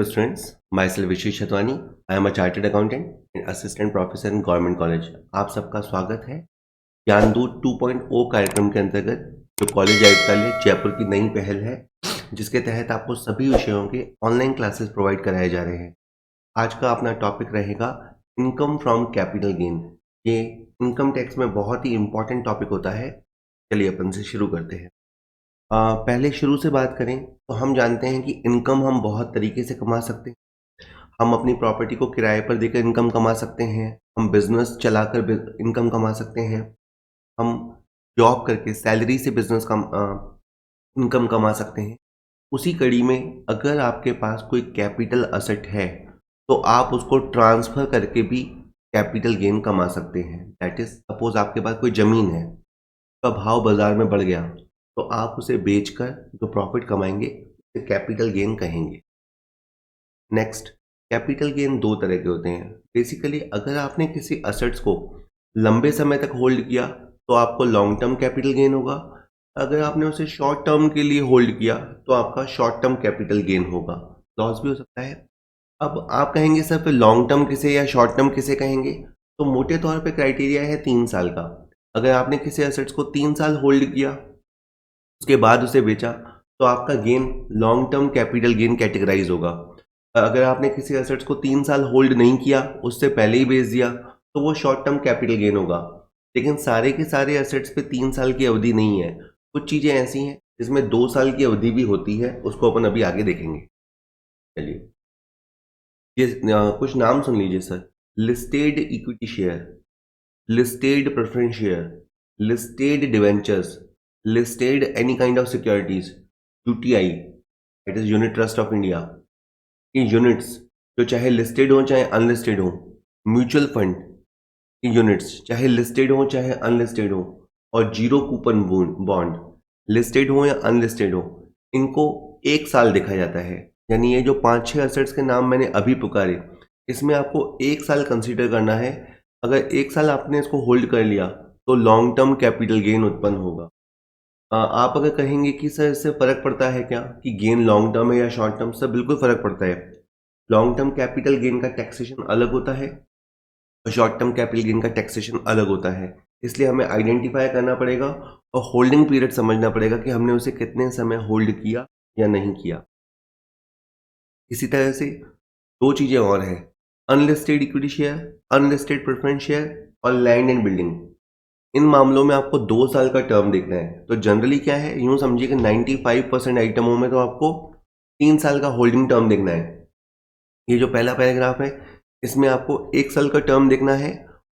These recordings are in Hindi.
Hello students, myself Vishesh Chatwani. I am a chartered accountant and assistant professor in Government College. आप सबका स्वागत है ज्ञानदूत 2.0 कार्यक्रम के अंतर्गत, जो कॉलेज आयुक्तालय जयपुर की नई पहल है, जिसके तहत आपको सभी विषयों के ऑनलाइन क्लासेस प्रोवाइड कराए जा रहे हैं। आज का अपना टॉपिक रहेगा इनकम फ्रॉम कैपिटल गेन। ये इनकम टैक्स में बहुत ही इम्पोर्टेंट टॉपिक होता है। चलिए अपन से शुरू करते हैं। पहले शुरू से बात करें तो हम जानते हैं कि इनकम हम बहुत तरीके से कमा सकते हैं। हम अपनी प्रॉपर्टी को किराए पर देकर इनकम कमा सकते हैं, हम बिजनेस चलाकर इनकम कमा सकते हैं, हम जॉब करके सैलरी से बिजनेस इनकम कमा सकते हैं। उसी कड़ी में अगर आपके पास कोई कैपिटल असेट है तो आप उसको ट्रांसफ़र करके भी कैपिटल गेन कमा सकते हैं। दैट इज़, सपोज आपके पास कोई ज़मीन है, उसका भाव बाज़ार में बढ़ गया तो आप उसे बेचकर जो प्रॉफिट कमाएंगे उसे कैपिटल गेन कहेंगे। नेक्स्ट, कैपिटल गेन दो तरह के होते हैं। बेसिकली अगर आपने किसी असेट्स को लंबे समय तक होल्ड किया तो आपको लॉन्ग टर्म कैपिटल गेन होगा। अगर आपने उसे शॉर्ट टर्म के लिए होल्ड किया तो आपका शॉर्ट टर्म कैपिटल गेन होगा, लॉस भी हो सकता है। अब आप कहेंगे सर फिर लॉन्ग टर्म किसे या शॉर्ट टर्म किसे कहेंगे? तो मोटे तौर पे क्राइटेरिया है 3 साल का। अगर आपने किसी असेट्स को 3 साल होल्ड किया, उसके बाद उसे बेचा, तो आपका gain long term capital gain categorise होगा। अगर आपने किसी एसेट्स को 3 साल होल्ड नहीं किया, उससे पहले ही बेच दिया, तो वो शॉर्ट टर्म कैपिटल गेन होगा। लेकिन सारे के सारे एसेट्स पे 3 साल की अवधि नहीं है। कुछ चीज़ें ऐसी हैं जिसमें 2 साल की अवधि भी होती है, उसको अपन अभी आगे देखेंगे। चलिए, ये कुछ नाम सुन लीजिए sir. Listed equity share, listed preference share, listed debentures, listed any kind of securities, UTI, that is unit trust of India. ये यूनिट्स जो चाहे लिस्टेड हो चाहे अनलिस्टेड हो, म्यूचुअल फंड की यूनिट्स चाहे लिस्टेड हो चाहे अनलिस्टेड हो, और जीरो कूपन बॉन्ड लिस्टेड हो या अनलिस्टेड हो, इनको 1 साल देखा जाता है। यानी ये जो 5-6 असेट्स के नाम मैंने अभी पुकारे, इसमें आपको 1 साल कंसीडर करना है। अगर 1 साल आपने इसको होल्ड कर लिया तो लॉन्ग टर्म कैपिटल गेन उत्पन्न होगा। आप अगर कहेंगे कि सर इससे फ़र्क पड़ता है क्या कि गेन लॉन्ग टर्म है या शॉर्ट टर्म? सर बिल्कुल फ़र्क पड़ता है। लॉन्ग टर्म कैपिटल गेन का टैक्सेशन अलग होता है और शॉर्ट टर्म कैपिटल गेन का टैक्सेशन अलग होता है। इसलिए हमें आइडेंटिफाई करना पड़ेगा और होल्डिंग पीरियड समझना पड़ेगा कि हमने उसे कितने समय होल्ड किया या नहीं किया। इसी तरह से 2 चीज़ें और हैं, unlisted equity share, unlisted preference share और लैंड एंड बिल्डिंग। इन मामलों में आपको 2 साल का टर्म देखना है। तो जनरली क्या है, यूँ समझिए कि 95% आइटमों में तो आपको 3 साल का होल्डिंग टर्म देखना है। ये जो पहला पैराग्राफ है, इसमें आपको 1 साल का टर्म देखना है,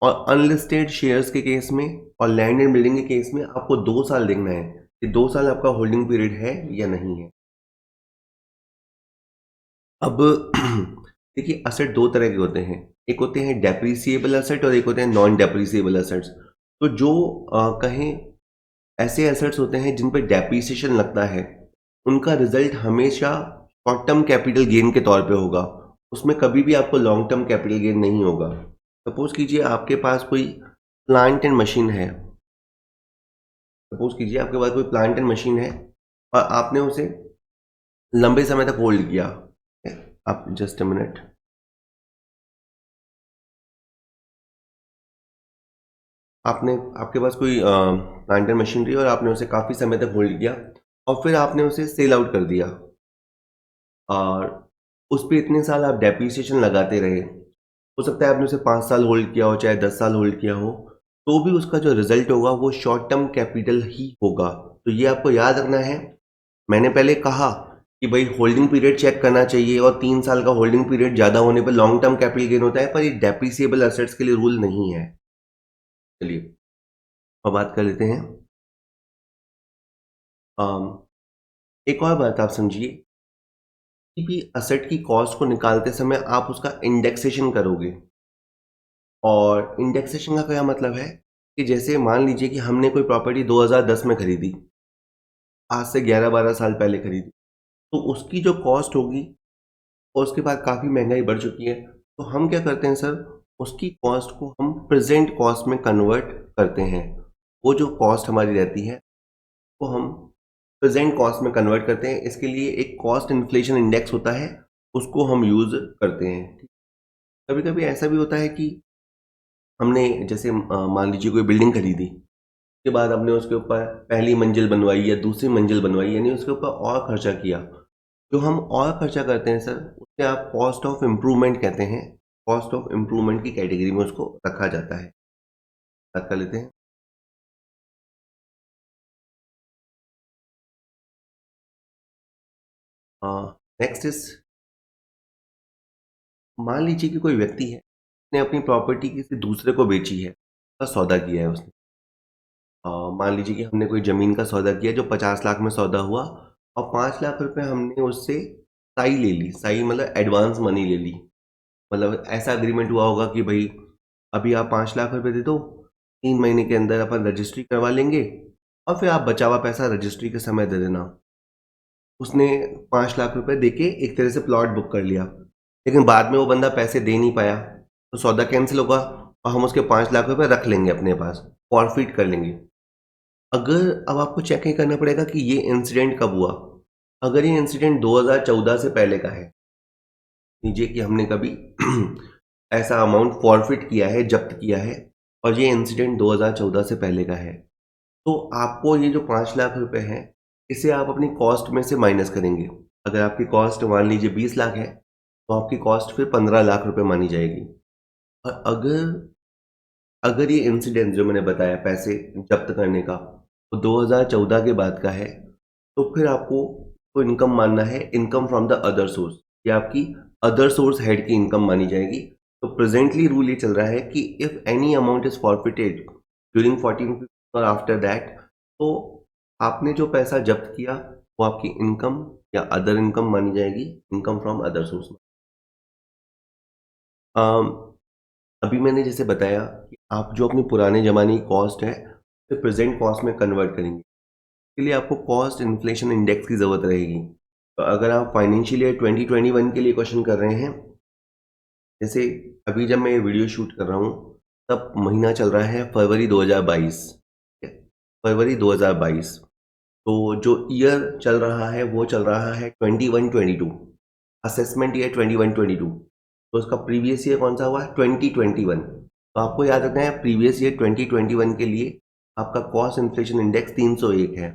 और अनलिस्टेड शेयर्स के केस में और लैंड एंड बिल्डिंग के केस में आपको 2 साल देखना है कि 2 साल आपका होल्डिंग पीरियड है या नहीं है। अब देखिए, असेट 2 तरह के होते हैं। एक होते हैं डेप्रिसिएबल असेट और एक होते हैं नॉन डेप्रिसिएबल असेट्स। तो जो कहें ऐसे एसेट्स होते हैं जिन पे डेप्रिसिएशन लगता है, उनका रिजल्ट हमेशा शॉर्ट टर्म कैपिटल गेन के तौर पे होगा। उसमें कभी भी आपको लॉन्ग टर्म कैपिटल गेन नहीं होगा। सपोज कीजिए आपके पास कोई प्लांट एंड मशीन है, सपोज कीजिए आपके पास कोई प्लांट एंड मशीन है और आपने उसे लंबे समय तक होल्ड किया। आप जस्ट अ मिनट, आपके पास कोई प्लांट एंड मशीनरी और आपने उसे काफ़ी समय तक होल्ड किया और फिर आपने उसे सेल आउट कर दिया और उस पे इतने साल आप डेप्रिसिएशन लगाते रहे। हो सकता है आपने उसे 5 साल होल्ड किया हो चाहे 10 साल होल्ड किया हो, तो भी उसका जो रिजल्ट होगा वो शॉर्ट टर्म कैपिटल ही होगा। तो ये आपको याद रखना है। मैंने पहले कहा कि भाई होल्डिंग पीरियड चेक करना चाहिए और 3 साल का होल्डिंग पीरियड ज़्यादा होने पर लॉन्ग टर्म कैपिटल गेन होता है, पर ये डेप्रिसिएबल एसेट्स के लिए रूल नहीं है। चलिए अब बात कर लेते हैं। एक और बात आप समझिए, कि भी असेट की कॉस्ट को निकालते समय आप उसका इंडेक्सेशन करोगे। और इंडेक्सेशन का क्या मतलब है कि जैसे मान लीजिए कि हमने कोई प्रॉपर्टी 2010 में खरीदी, आज से 11-12 साल पहले खरीदी, तो उसकी जो कॉस्ट होगी और उसके बाद काफ़ी महंगाई बढ़ चुकी है, तो हम क्या करते हैं सर, उसकी कॉस्ट को हम प्रेजेंट कॉस्ट में कन्वर्ट करते हैं। वो जो कॉस्ट हमारी रहती है वो हम प्रेजेंट कॉस्ट में कन्वर्ट करते हैं। इसके लिए एक कॉस्ट इन्फ्लेशन इंडेक्स होता है उसको हम यूज़ करते हैं। कभी कभी ऐसा भी होता है कि हमने जैसे मान लीजिए कोई बिल्डिंग खरीदी, उसके बाद हमने उसके ऊपर पहली मंजिल बनवाई या दूसरी मंजिल बनवाई, यानी उसके ऊपर और खर्चा किया। जो हम और खर्चा करते हैं सर, उसे आप कॉस्ट ऑफ इम्प्रूवमेंट कहते हैं। कॉस्ट ऑफ इम्प्रूवमेंट की कैटेगरी में उसको रखा जाता है। बात कर लेते हैं। नेक्स्ट इज, मान लीजिए कि कोई व्यक्ति है, उसने अपनी प्रॉपर्टी किसी दूसरे को बेची है, उसका सौदा किया है उसने। मान लीजिए कि हमने कोई ज़मीन का सौदा किया जो 50 लाख में सौदा हुआ, और 5 लाख रुपए हमने उससे साई ले ली। साई मतलब एडवांस मनी ले ली। मतलब ऐसा एग्रीमेंट हुआ होगा कि भाई अभी आप 5 लाख रुपए दे दो, 3 महीने के अंदर अपन रजिस्ट्री करवा लेंगे, और फिर आप बचा हुआ पैसा रजिस्ट्री के समय दे देना। उसने 5 लाख रुपए देके एक तरह से प्लॉट बुक कर लिया, लेकिन बाद में वो बंदा पैसे दे नहीं पाया, तो सौदा कैंसिल होगा और हम उसके 5 लाख रुपए रख लेंगे अपने पास, फॉरफिट कर लेंगे। अगर अब आपको चेक ये करना पड़ेगा कि ये इंसिडेंट कब हुआ। अगर ये इंसिडेंट 2014 से पहले का है, लीजिए कि हमने कभी ऐसा अमाउंट फॉरफिट किया है, जब्त किया है, और ये इंसिडेंट 2014 से पहले का है, तो आपको ये जो 5 लाख रुपए हैं, इसे आप अपनी कॉस्ट में से माइनस करेंगे। अगर आपकी कॉस्ट मान लीजिए 20 लाख है, तो आपकी कॉस्ट फिर 15 लाख रुपए मानी जाएगी। और अगर अगर ये इंसिडेंट जो मैंने बताया पैसे जब्त करने का, वो 2014 के बाद का है, तो फिर आपको तो इनकम मानना है, income from the other source. ये आपकी अदर सोर्स हेड की इनकम मानी जाएगी। तो प्रेजेंटली रूल ये चल रहा है कि if any amount is forfeited during 14 और आफ्टर दैट, तो आपने जो पैसा जब्त किया वो आपकी इनकम या अदर इनकम मानी जाएगी, इनकम फ्रॉम अदर सोर्स। अभी मैंने जैसे बताया कि आप जो अपनी पुराने ज़माने की कॉस्ट है, उसे प्रेजेंट कॉस्ट में कन्वर्ट करेंगे। इसके लिए आपको कॉस्ट इन्फ्लेशन इंडेक्स की ज़रूरत रहेगी। तो अगर आप फाइनेंशियल ईयर 2021 के लिए क्वेश्चन कर रहे हैं, जैसे अभी जब मैं ये वीडियो शूट कर रहा हूँ, तब महीना चल रहा है फरवरी 2022। फरवरी 2022। तो जो ईयर चल रहा है वो चल रहा है 21-22, असेसमेंट ईयर 21-22। तो उसका प्रीवियस ईयर कौन सा हुआ, 2021। तो आपको याद रखना है प्रीवियस ईयर 2021 के लिए आपका कॉस्ट इन्फ्लेशन इंडेक्स 301 है।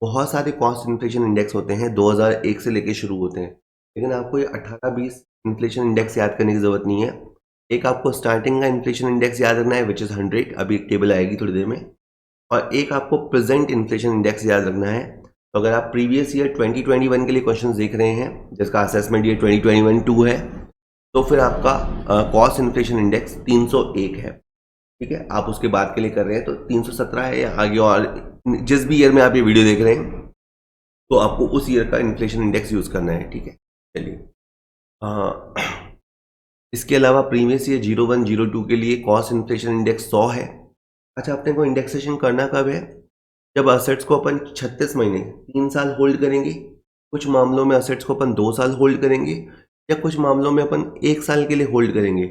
बहुत सारे कॉस्ट इन्फ्लेशन इंडेक्स होते हैं, 2001 से लेके शुरू होते हैं, लेकिन आपको ये 18-20 इन्फ्लेशन इंडेक्स याद करने की ज़रूरत नहीं है। एक आपको स्टार्टिंग का इन्फ्लेशन इंडेक्स याद रखना है, विच इज़ 100। अभी एक टेबल आएगी थोड़ी देर में। और एक आपको प्रेजेंट इन्फ्लेशन इंडेक्स याद रखना है। तो अगर आप प्रीवियस ईयर 2021 के लिए क्वेश्चन देख रहे हैं, जिसका असेसमेंट ईयर 2021-2 है, तो फिर आपका कॉस्ट इन्फ्लेशन इंडेक्स 301 है। ठीक है, आप उसके बाद के लिए कर रहे हैं तो 317 है या आगे, और जिस भी ईयर में आप ये वीडियो देख रहे हैं, तो आपको उस ईयर का इन्फ्लेशन इंडेक्स यूज़ करना है। ठीक है, चलिए। अ, इसके अलावा प्रीवियस ईयर 01-02 के लिए कॉस्ट इन्फ्लेशन इंडेक्स 100 है। अच्छा, अपने को इंडेक्सेशन करना कब है, जब असेट्स को अपन 36 महीने 3 साल होल्ड करेंगे, कुछ मामलों में असेट्स को अपन 2 साल होल्ड करेंगे, या कुछ मामलों में अपन 1 साल के लिए होल्ड करेंगे।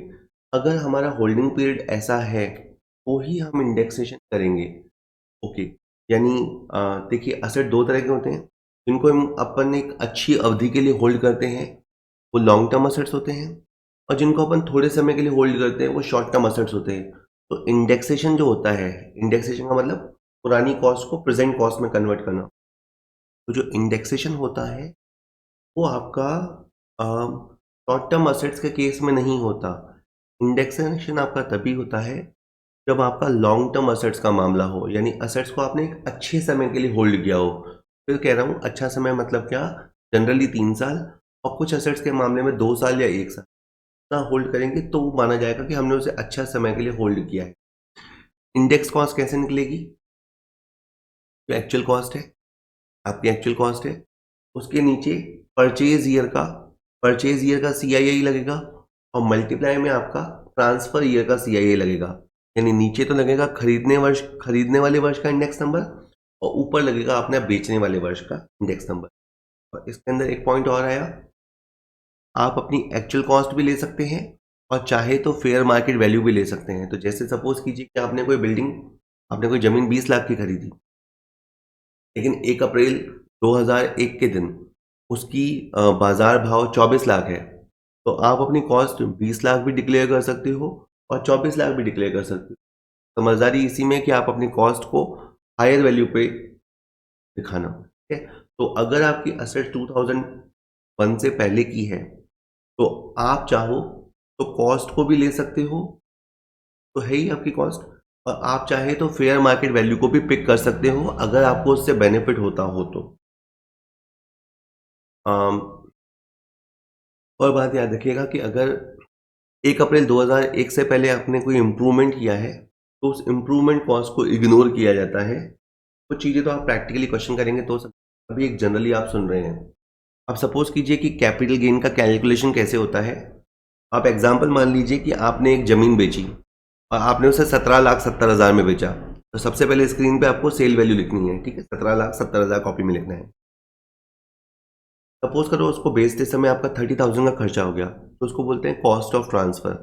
अगर हमारा होल्डिंग पीरियड ऐसा है, तो ही हम इंडेक्सेशन करेंगे। ओके, यानी देखिए असेट 2 तरह के होते हैं, जिनको हम अपन एक अच्छी अवधि के लिए होल्ड करते हैं, वो लॉन्ग टर्म असेट्स होते हैं, और जिनको अपन थोड़े समय के लिए होल्ड करते हैं, वो शॉर्ट टर्म असेट्स होते हैं। तो इंडेक्सेशन जो होता है, इंडेक्सेशन का मतलब पुरानी कॉस्ट को प्रेजेंट कॉस्ट में कन्वर्ट करना। तो जो इंडेक्सेशन होता है वो आपका शॉर्ट टर्म असेट्स के केस में नहीं होता। इंडेक्सेशन आपका तभी होता है जब आपका लॉन्ग टर्म असेट्स का मामला हो, यानी असेट्स को आपने एक अच्छे समय के लिए होल्ड किया हो। फिर कह रहा हूँ अच्छा समय मतलब क्या, जनरली 3 साल, और कुछ असेट्स के मामले में 2 साल या 1 साल ना होल्ड करेंगे, तो वो माना जाएगा कि हमने उसे अच्छा समय के लिए होल्ड किया है। इंडेक्स कॉस्ट कैसे निकलेगी, जो एक्चुअल कॉस्ट है, आपकी एक्चुअल कॉस्ट है, उसके नीचे परचेज ईयर का CII लगेगा, और मल्टीप्लाई में आपका ट्रांसफर ईयर का CII लगेगा। यानी नीचे तो लगेगा खरीदने वाले वर्ष का इंडेक्स नंबर, और ऊपर लगेगा अपने बेचने वाले वर्ष का इंडेक्स नंबर। और इसके अंदर एक पॉइंट और आया, आप अपनी एक्चुअल कॉस्ट भी ले सकते हैं, और चाहे तो फेयर मार्केट वैल्यू भी ले सकते हैं। तो जैसे सपोज कीजिए कि आपने कोई ज़मीन 20 लाख की खरीदी, लेकिन 1 अप्रैल 2001 के दिन उसकी बाजार भाव 24 लाख है, तो आप अपनी कॉस्ट 20 लाख भी डिक्लेयर कर सकते हो और 24 लाख भी डिक्लेयर कर सकते हो। समझदारी इसी में कि आप अपनी कॉस्ट को हायर वैल्यू पे दिखाना, ठीक है। तो अगर आपकी असेट 2001 से पहले की है, तो आप चाहो तो कॉस्ट को भी ले सकते हो, तो है ही आपकी कॉस्ट, और आप चाहे तो फेयर मार्केट वैल्यू को भी पिक कर सकते हो अगर आपको उससे बेनिफिट होता हो तो। अम, और बात याद रखिएगा कि अगर 1 अप्रैल 2001 से पहले आपने कोई इम्प्रूवमेंट किया है, तो उस इम्प्रूवमेंट कॉस्ट को इग्नोर किया जाता है। कुछ चीज़ें तो आप प्रैक्टिकली क्वेश्चन करेंगे तो अभी एक जनरली आप सुन रहे हैं। अब सपोज कीजिए कि कैपिटल गेन का कैलकुलेशन कैसे होता है। आप एग्जांपल मान लीजिए कि आपने एक ज़मीन बेची और आपने उसे 17,70,000 में बेचा। तो सबसे पहले स्क्रीन पे आपको सेल वैल्यू लिखनी है, ठीक है? 17,70,000 कॉपी में लिखना है। सपोज करो उसको बेचते समय आपका 30,000 का खर्चा हो गया, तो उसको बोलते हैं कॉस्ट ऑफ ट्रांसफ़र।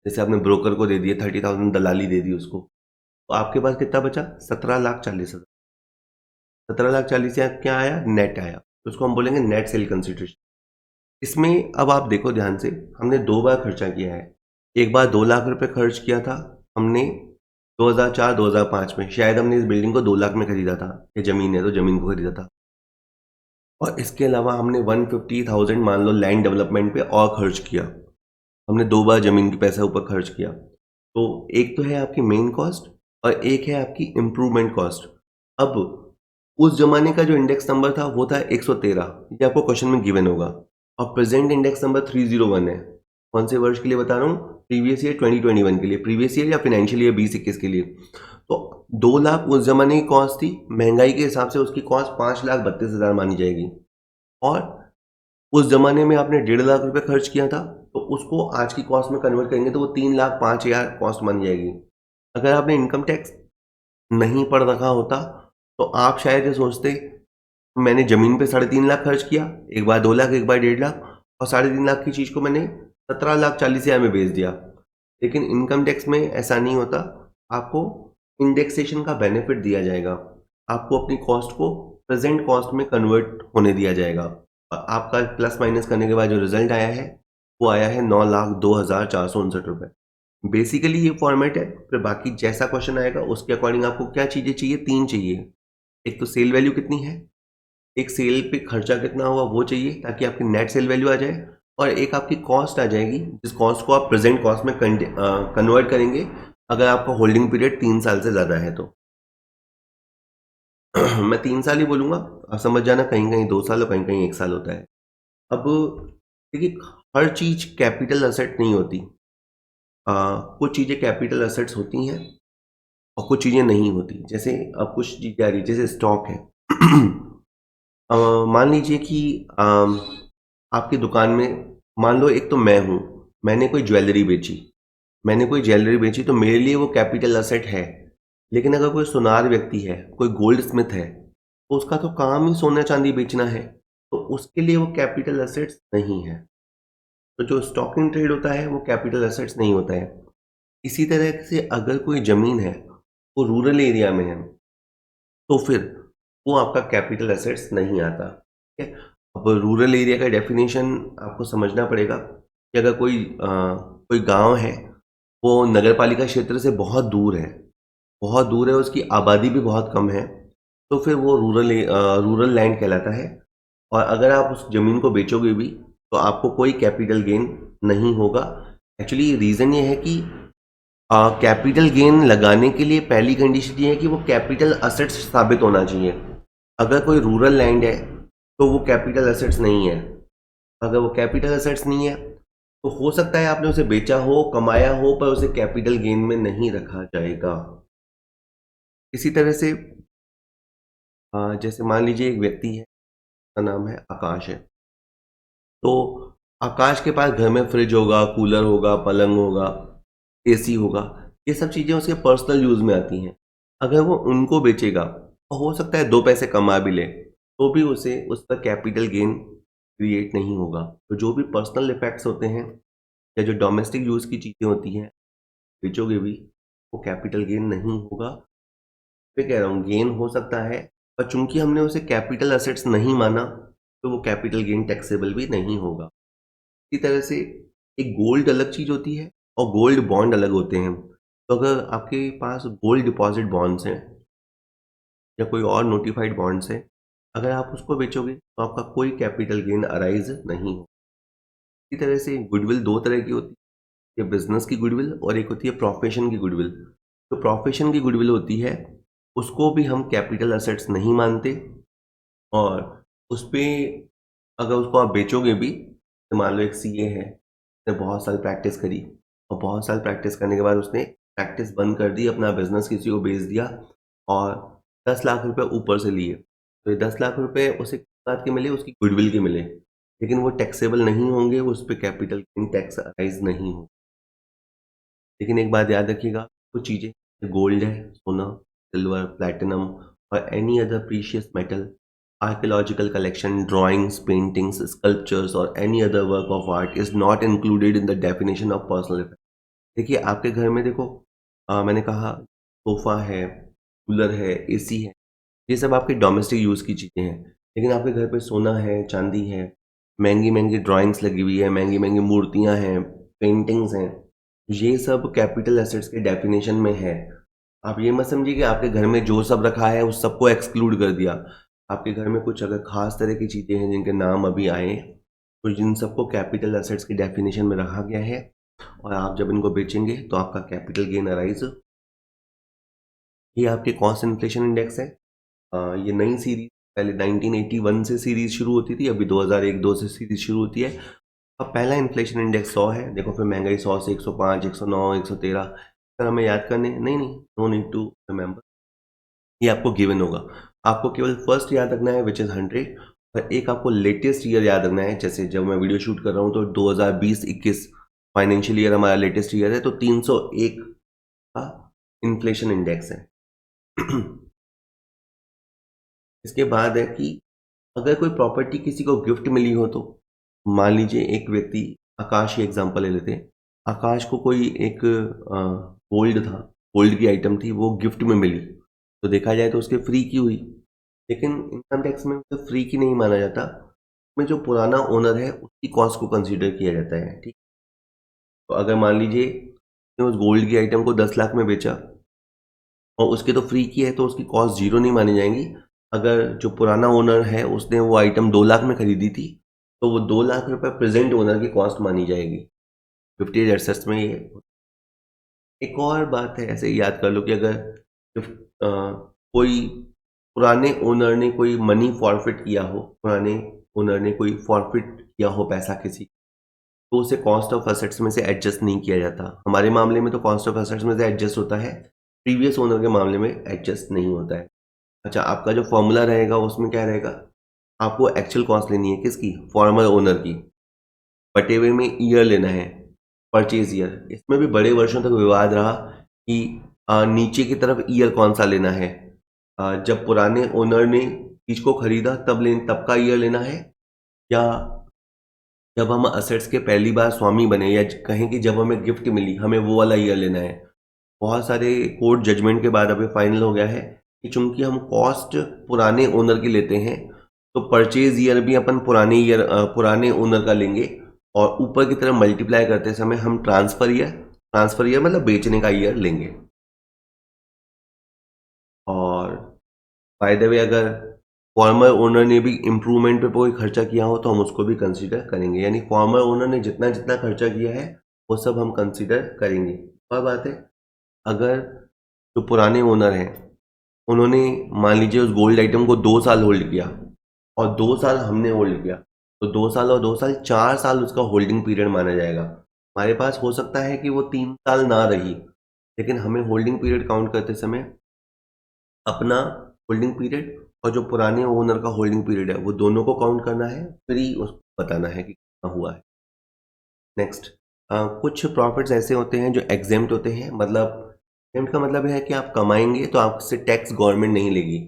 जैसे आपने ब्रोकर को दे दिए 30,000, दलाली दे दी उसको, तो आपके पास कितना बचा? 17,40,000। 17,40,000 से क्या आया? नेट आया। तो उसको हम बोलेंगे नेट सेल कंसिडरेशन। इसमें अब आप देखो ध्यान से, हमने 2 बार खर्चा किया है। एक बार 2 लाख रुपए खर्च किया था हमने 2004-2005 में। शायद हमने इस बिल्डिंग को 2 लाख में खरीदा था, ये ज़मीन है तो ज़मीन को खरीदा था। और इसके अलावा हमने 150,000 मान लो लैंड डेवलपमेंट पे और खर्च किया। हमने 2 बार ज़मीन के पैसा ऊपर खर्च किया। तो एक तो है आपकी मेन कॉस्ट और एक है आपकी इम्प्रूवमेंट कॉस्ट। अब उस ज़माने का जो इंडेक्स नंबर था वो था 113, ये आपको क्वेश्चन में गिवन होगा, और प्रेज़ेंट इंडेक्स नंबर 301 है। कौन से वर्ष के लिए बता रहा हूँ? प्रीवियस ईयर 2021 के लिए, प्रीवियस ईयर या फाइनेंशियल ईयर 2021 के लिए। तो 2 लाख उस ज़माने की कॉस्ट थी, महँगाई के हिसाब से उसकी कॉस्ट 5,32,000 मानी जाएगी। और उस ज़माने में आपने 1.5 लाख रुपए खर्च किया था, तो उसको आज की कॉस्ट में कन्वर्ट करेंगे तो वो 3,05,000 कॉस्ट बन जाएगी। अगर आपने इनकम टैक्स नहीं पढ़ रखा होता, तो आप शायद ये सोचते, मैंने ज़मीन पे 3.5 लाख खर्च किया, एक बार 2 लाख, एक बार 1.5 लाख, और 3.5 लाख की चीज़ को मैंने 17,40,000 में बेच दिया। लेकिन इनकम टैक्स में ऐसा नहीं होता, आपको इंडेक्सेशन का बेनिफिट दिया जाएगा। आपको अपनी कॉस्ट को प्रेज़ेंट कॉस्ट में कन्वर्ट होने दिया जाएगा। आपका प्लस माइनस करने के बाद जो रिज़ल्ट आया है, वो आया है 9,02,459 रुपए। बेसिकली ये फॉर्मेट है, फिर बाकी जैसा क्वेश्चन आएगा उसके अकॉर्डिंग आपको क्या चीज़ें चाहिए? 3 चाहिए। एक तो सेल वैल्यू कितनी है, एक सेल पे खर्चा कितना हुआ वो चाहिए ताकि आपकी नेट सेल वैल्यू आ जाए, और एक आपकी कॉस्ट आ जाएगी जिस कॉस्ट को आप प्रेजेंट कॉस्ट में कन्वर्ट करेंगे अगर आपका होल्डिंग पीरियड 3 साल से ज़्यादा है तो। मैं 3 साल ही बोलूँगा, आप समझ जाना, कहीं-कहीं 2 साल और कहीं-कहीं 1 साल होता है। अब देखिए, हर चीज़ कैपिटल असेट नहीं होती। कुछ चीज़ें कैपिटल असेट्स होती हैं और कुछ चीज़ें नहीं होती। जैसे अब कुछ चीज़ें आ रही, जैसे स्टॉक है। अ, मान लीजिए कि आपकी दुकान में, मान लो एक तो मैं हूँ, मैंने कोई ज्वेलरी बेची, तो मेरे लिए वो कैपिटल असेट है। लेकिन अगर कोई सुनार व्यक्ति है, कोई गोल्ड स्मिथ है, तो उसका तो काम ही सोना चांदी बेचना है, तो उसके लिए वो कैपिटल असेट्स नहीं है। तो जो स्टॉक इन ट्रेड होता है वो कैपिटल असेट्स नहीं होता है। इसी तरह से अगर कोई ज़मीन है, वो रूरल एरिया में है, तो फिर वो आपका कैपिटल एसेट्स नहीं आता, ठीक है। अब रूरल एरिया का डेफिनेशन आपको समझना पड़ेगा कि अगर कोई गांव है, वो नगर पालिका क्षेत्र से बहुत दूर है, उसकी आबादी भी बहुत कम है, तो फिर वो रूरल लैंड कहलाता है। और अगर आप उस ज़मीन को बेचोगे भी तो आपको कोई कैपिटल गेन नहीं होगा। एक्चुअली रीज़न ये है कि कैपिटल गेन लगाने के लिए पहली कंडीशन ये है कि वो कैपिटल असेट्स साबित होना चाहिए। अगर कोई रूरल लैंड है तो वो कैपिटल असेट्स नहीं है। अगर वो कैपिटल असेट्स नहीं है तो हो सकता है आपने उसे बेचा हो, कमाया हो, पर उसे कैपिटल गेन में नहीं रखा जाएगा। इसी तरह से जैसे मान लीजिए एक व्यक्ति है, उसका नाम है आकाश है। तो आकाश के पास घर में फ्रिज होगा, कूलर होगा, पलंग होगा, एसी होगा, ये सब चीज़ें उसके पर्सनल यूज़ में आती हैं। अगर वो उनको बेचेगा और हो सकता है 2 पैसे कमा भी ले, तो भी उसे उसका कैपिटल गेन क्रिएट नहीं होगा। तो जो भी पर्सनल इफ़ेक्ट्स होते हैं या जो डोमेस्टिक यूज़ की चीज़ें होती हैं, बेचोगे भी, वो कैपिटल गेन नहीं होगा। मैं कह रहा हूँ गेन हो सकता है, पर चूँकि हमने उसे कैपिटल असेट्स नहीं माना, तो वो कैपिटल गेन टैक्सेबल भी नहीं होगा। इसी तरह से एक गोल्ड अलग चीज़ होती है और गोल्ड बॉन्ड अलग होते हैं। तो अगर आपके पास गोल्ड डिपॉजिट बॉन्ड्स हैं या कोई और नोटिफाइड बॉन्ड्स हैं, अगर आप उसको बेचोगे तो आपका कोई कैपिटल गेन अराइज नहीं हो। इसी तरह से गुडविल दो तरह की होती है, एक बिजनेस की गुडविल और एक होती है प्रोफेशन की गुडविल। तो प्रोफेशन की गुडविल होती है, उसको भी हम कैपिटल असेट्स नहीं मानते और उस पे अगर उसको आप बेचोगे भी, तो मान लो एक सीए है, उसने बहुत साल प्रैक्टिस करी और बहुत साल प्रैक्टिस करने के बाद उसने प्रैक्टिस बंद कर दी, अपना बिजनेस किसी को बेच दिया और 10 लाख रुपए ऊपर से लिए। तो ये 10 लाख रुपए उसे किस बात के मिले? उसकी गुडविल के मिले, लेकिन वो टैक्सेबल नहीं होंगे, उस पर कैपिटल गेन टैक्स अराइज नहीं हो। लेकिन एक बात याद रखिएगा, कुछ चीज़ें गोल्ड है, सोना, सिल्वर, प्लैटिनम और any other precious metal, archaeological collection, drawings, paintings, sculptures और any other work of art is not included in the definition of personal effect. देखिए आपके घर में देखो, मैंने कहा सोफा है, कूलर है, एसी है, ये सब आपके डोमेस्टिक यूज़ की चीज़ें हैं। लेकिन आपके घर पे सोना है, चांदी है, महंगी-महंगी ड्राइंग्स लगी हुई है, महंगी-महंगी मूर्तियाँ हैं, पेंटिंग्स हैं, ये सब कैपिटल एसेट्स के डेफिनेशन में है। आप ये मत समझिए कि आपके घर में जो सब रखा है उस सबको एक्सक्लूड कर दिया। आपके घर में कुछ अगर खास तरह की चीज़ें हैं जिनके नाम अभी आए, तो जिन सबको कैपिटल एसेट्स की डेफिनेशन में रखा गया है और आप जब इनको बेचेंगे तो आपका कैपिटल गेन अराइज। ये आपके कॉस्ट इन्फ्लेशन इंडेक्स है। ये नई सीरीज़, पहले 1981 से सीरीज़ शुरू होती थी, अभी 2001-2 से सीरीज़ शुरू होती है। अब पहला इन्फ्लेशन इंडेक्स 100 है, देखो फिर महंगाई 100 से 105, 109, 113, सर हमें याद करने नहीं, नो नीड टू रिमेंबर, ये आपको गिवन होगा। आपको केवल फर्स्ट याद रखना है विच इज़ 100 और एक आपको लेटेस्ट ईयर याद रखना है। जैसे जब मैं वीडियो शूट कर रहा हूँ तो 2020-21 फाइनेंशियल ईयर हमारा लेटेस्ट ईयर है, तो 301 का इन्फ्लेशन इंडेक्स है। इसके बाद है कि अगर कोई प्रॉपर्टी किसी को गिफ्ट मिली हो, तो मान लीजिए एक व्यक्ति, आकाश की एग्जांपल ले लेते हैं। आकाश को कोई एक गोल्ड था, गोल्ड की आइटम थी, वो गिफ्ट में मिली, तो देखा जाए तो उसके फ्री की हुई। लेकिन इनकम टैक्स में उसे फ्री की नहीं माना जाता, उसमें जो पुराना ओनर है उसकी कॉस्ट को कंसीडर किया जाता है। ठीक, तो अगर मान लीजिए उसने उस गोल्ड की आइटम को 10 लाख में बेचा और उसके तो फ्री की है, तो उसकी कॉस्ट जीरो नहीं मानी जाएंगी। अगर जो पुराना ओनर है उसने वो आइटम 2 लाख में खरीदी थी, तो वो 2 लाख रुपए प्रेजेंट ओनर की कॉस्ट मानी जाएगी। 50 एसेट्स में ये एक और बात है, ऐसे ही याद कर लो कि अगर कोई पुराने ओनर ने कोई मनी फॉरफिट किया हो, पुराने ओनर ने कोई फॉरफिट किया हो पैसा किसी, तो उसे कॉस्ट ऑफ एसेट्स में से एडजस्ट नहीं किया जाता। हमारे मामले में तो कॉस्ट ऑफ एसेट्स में से एडजस्ट होता है, प्रीवियस ओनर के मामले में एडजस्ट नहीं होता है। अच्छा, आपका जो फॉर्मूला रहेगा उसमें क्या रहेगा? आपको एक्चुअल कॉस्ट लेनी है किसकी? फॉर्मर ओनर की, बटे हुए में ईयर लेना है, परचेज ईयर। इसमें भी बड़े वर्षों तक विवाद रहा कि नीचे की तरफ ईयर कौन सा लेना है। जब पुराने ओनर ने चीज को खरीदा तब का ईयर लेना है, या जब हम असेट्स के पहली बार स्वामी बने, या कहें कि जब हमें गिफ्ट मिली हमें वो वाला ईयर लेना है। बहुत सारे कोर्ट जजमेंट के बाद अभी फाइनल हो गया है कि चूंकि हम कॉस्ट पुराने ओनर की लेते हैं, तो परचेज ईयर भी अपन पुराने ओनर का लेंगे और ऊपर की तरफ मल्टीप्लाई करते समय हम ट्रांसफर ईयर मतलब बेचने का ईयर लेंगे। और बाय द वे, अगर फॉर्मर ओनर ने भी इम्प्रूवमेंट पे कोई खर्चा किया हो तो हम उसको भी कंसीडर करेंगे, यानी फॉर्मर ओनर ने जितना जितना खर्चा किया है वो सब हम कंसीडर करेंगे। और बात है, अगर जो पुराने ओनर हैं उन्होंने मान लीजिए उस गोल्ड आइटम को 2 साल होल्ड किया और 2 साल हमने होल्ड किया, तो 2 साल और 2 साल 4 साल उसका होल्डिंग पीरियड माना जाएगा। हमारे पास हो सकता है कि वो 3 साल ना रही, लेकिन हमें होल्डिंग पीरियड काउंट करते समय अपना होल्डिंग पीरियड और जो पुराने ओनर का होल्डिंग पीरियड है वो दोनों को काउंट करना है, फिर ही उसको बताना है कि कितना हुआ है। नेक्स्ट, कुछ प्रॉफिट्स ऐसे होते हैं जो एग्जेम्प्ट होते हैं, मतलब एग्जेम्प्ट का मतलब है कि आप कमाएंगे तो आपसे टैक्स गवर्नमेंट नहीं लेगी।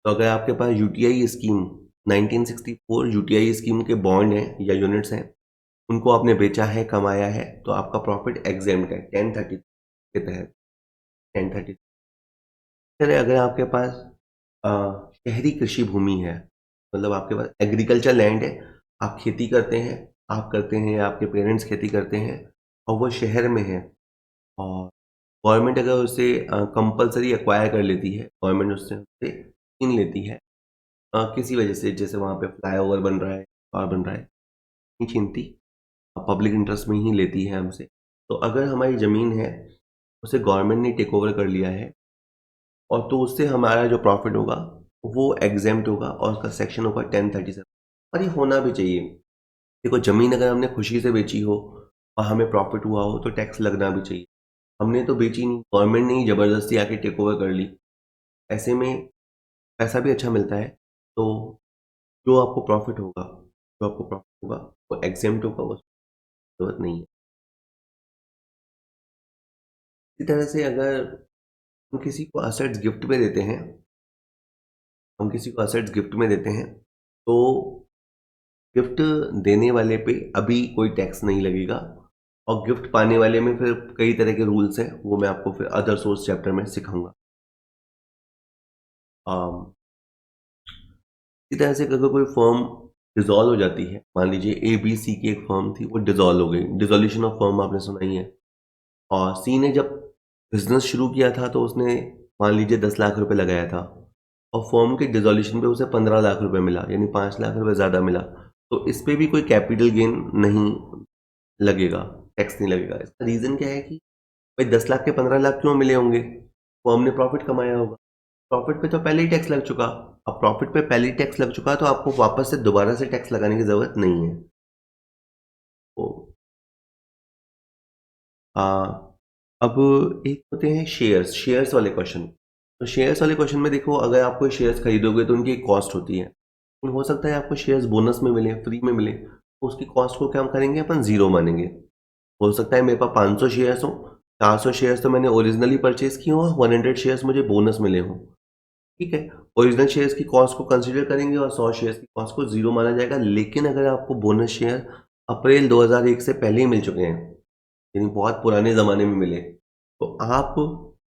तो अगर आपके पास यूटीआई स्कीम 1964 यूटीआई स्कीम के बॉन्ड हैं या यूनिट्स हैं, उनको आपने बेचा है, कमाया है, तो आपका प्रॉफिट एग्जेम्प्ट है 1030 के तहत। 1030 चलिए, अगर आपके पास शहरी कृषि भूमि है, मतलब आपके पास एग्रीकल्चर लैंड है, आप खेती करते हैं, आप करते हैं, आपके पेरेंट्स खेती करते हैं और वो शहर में है और गवर्नमेंट अगर उसे कंपल्सरी एक्वायर कर लेती है, गवर्नमेंट उससे उससे छीन लेती है किसी वजह से, जैसे वहाँ पे फ्लाईओवर बन रहा है और बन रहा है, नहीं छीनती, पब्लिक इंटरेस्ट में ही लेती है हमसे। तो अगर हमारी ज़मीन है उसे गवर्नमेंट ने टेक ओवर कर लिया है और तो उससे हमारा जो प्रॉफिट होगा वो एग्जेम्प्ट होगा और उसका सेक्शन होगा 1037। और ये होना भी चाहिए। देखो, ज़मीन अगर हमने खुशी से बेची हो और हमें प्रॉफिट हुआ हो तो टैक्स लगना भी चाहिए। हमने तो बेची नहीं, गवर्नमेंट ने ही ज़बरदस्ती आके टेक ओवर कर ली। ऐसे में पैसा भी अच्छा मिलता है, तो जो आपको प्रॉफिट होगा वो एग्जेम्प्ट होगा, वो ज़रूरत नहीं है। इसी तरह से अगर हम किसी को असेट्स गिफ्ट में देते हैं, तो गिफ्ट देने वाले पे अभी कोई टैक्स नहीं लगेगा और गिफ्ट पाने वाले में फिर कई तरह के रूल्स हैं, वो मैं आपको फिर अदर सोर्स चैप्टर में सिखाऊंगा। अम, इसी तरह से अगर कोई फर्म डिसॉल्व हो जाती है, मान लीजिए ए बी सी की एक फर्म थी, वो डिसॉल्व हो गई, डिसोल्यूशन ऑफ फर्म आपने सुना ही है। और सी ने जब बिजनेस शुरू किया था तो उसने मान लीजिए 10 लाख रुपए लगाया था और फर्म के डिसोल्यूशन पे उसे 15 लाख रुपए मिला, यानी 5 लाख रुपए ज़्यादा मिला। तो इस पे भी कोई कैपिटल गेन नहीं लगेगा, टैक्स नहीं लगेगा। इसका रीज़न क्या है कि भाई 10 लाख के 15 लाख क्यों मिले होंगे? फर्म ने प्रॉफिट कमाया होगा। प्रॉफिट पे तो पहले ही टैक्स लग चुका। अब प्रॉफिट पे पहले ही टैक्स लग चुका तो आपको वापस से दोबारा से टैक्स लगाने की ज़रूरत नहीं है। तो आ, अब एक होते हैं शेयर्स वाले क्वेश्चन। तो शेयर्स वाले क्वेश्चन में देखो, अगर आप कोई शेयर्स खरीदोगे तो उनकी एक कॉस्ट होती है। हो सकता है आपको शेयर्स बोनस में मिले, फ्री में मिले, तो उसकी कॉस्ट को क्या हम करेंगे, अपन ज़ीरो मानेंगे। हो सकता है मेरे पास 500 शेयर्स हो, 400 शेयर्स तो मैंने ओरिजिनली परचेज किए हों, 100 शेयर्स मुझे बोनस मिले हों। ठीक है, ओरिजिनल शेयर्स की कॉस्ट को कंसीडर करेंगे और 100 शेयर्स की कॉस्ट को ज़ीरो माना जाएगा। लेकिन अगर आपको बोनस शेयर अप्रैल 2001 से पहले ही मिल चुके हैं, यानी बहुत पुराने ज़माने में मिले, तो आप